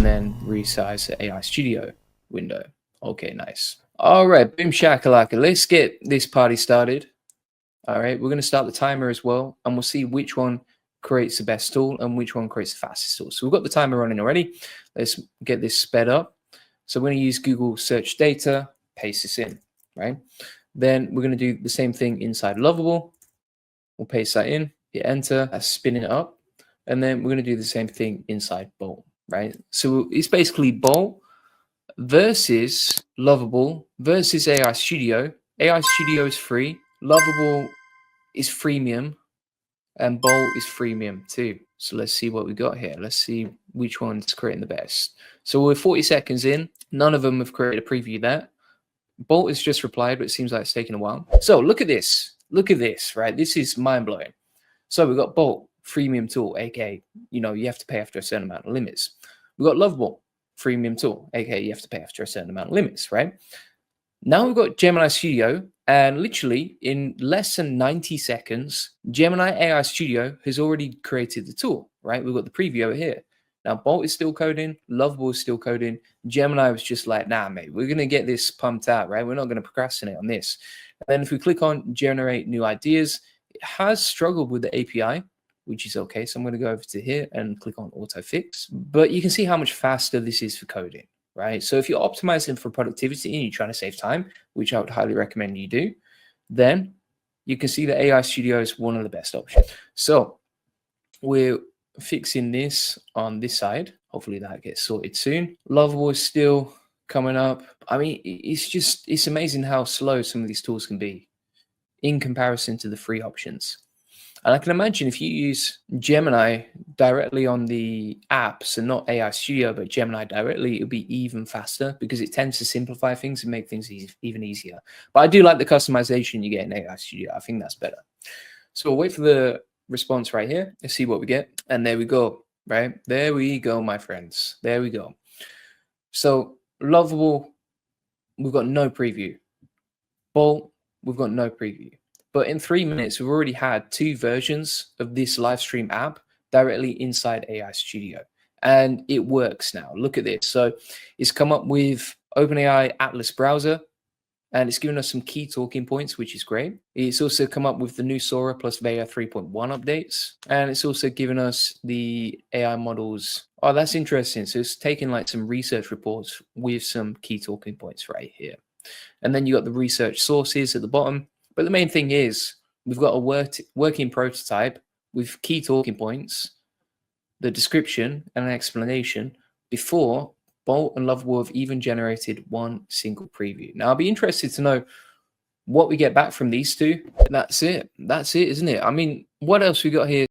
then resize the AI Studio window. Okay, nice. All right, boom shakalaka. Let's get this party started. All right, we're going to start the timer as well, and we'll see which one creates the best tool and which one creates the fastest tool. So we've got the timer running already. Let's get this sped up. So we're going to use Google search data, paste this in, right? Then we're going to do the same thing inside Lovable. We'll paste that in, hit enter, spin it up. And then we're going to do the same thing inside Bolt, right? So it's basically Bolt versus Lovable versus AI Studio. AI Studio is free. Lovable is freemium. And Bolt is freemium too. So let's see what we got here. Let's see which one's creating the best. So we're 40 seconds in. None of them have created a preview there. Bolt has just replied, but it seems like it's taking a while. So look at this. Look at this, right? This is mind-blowing. So we've got Bolt, freemium tool, aka, you have to pay after a certain amount of limits. We've got Lovable, freemium tool, aka you have to pay after a certain amount of limits, right? Now we've got Gemini Studio, and literally in less than 90 seconds, Gemini AI Studio has already created the tool, right? We've got the preview over here. Now Bolt is still coding, Lovable is still coding. Gemini was just like, nah, mate, we're going to get this pumped out, right? We're not going to procrastinate on this. And then if we click on generate new ideas, it has struggled with the API, which is okay. So I'm going to go over to here and click on auto fix, but you can see how much faster this is for coding. Right. So if you're optimizing for productivity and you're trying to save time, which I would highly recommend you do, then you can see that AI Studio is one of the best options. So we're fixing this on this side. Hopefully that gets sorted soon. Lovable is still coming up. I mean, it's amazing how slow some of these tools can be in comparison to the free options. And I can imagine if you use Gemini directly on the app, so not AI Studio, but Gemini directly, it'll be even faster because it tends to simplify things and make things even easier. But I do like the customization you get in AI Studio. I think that's better. So we'll wait for the response right here. Let's see what we get. And there we go, right? There we go, my friends. There we go. So Lovable, we've got no preview. Bolt, we've got no preview. But in 3 minutes, we've already had 2 versions of this live stream app directly inside AI Studio. And it works now. Look at this. So it's come up with OpenAI Atlas browser, and it's given us some key talking points, which is great. It's also come up with the new Sora plus Vega 3.1 updates. And it's also given us the AI models. Oh, that's interesting. So it's taken like some research reports with some key talking points right here. And then you got the research sources at the bottom. But the main thing is we've got a working prototype with key talking points, the description and an explanation before Bolt and Lovable have even generated one single preview. Now, I'll be interested to know what we get back from these two. And that's it. That's it, isn't it? I mean, what else we got here?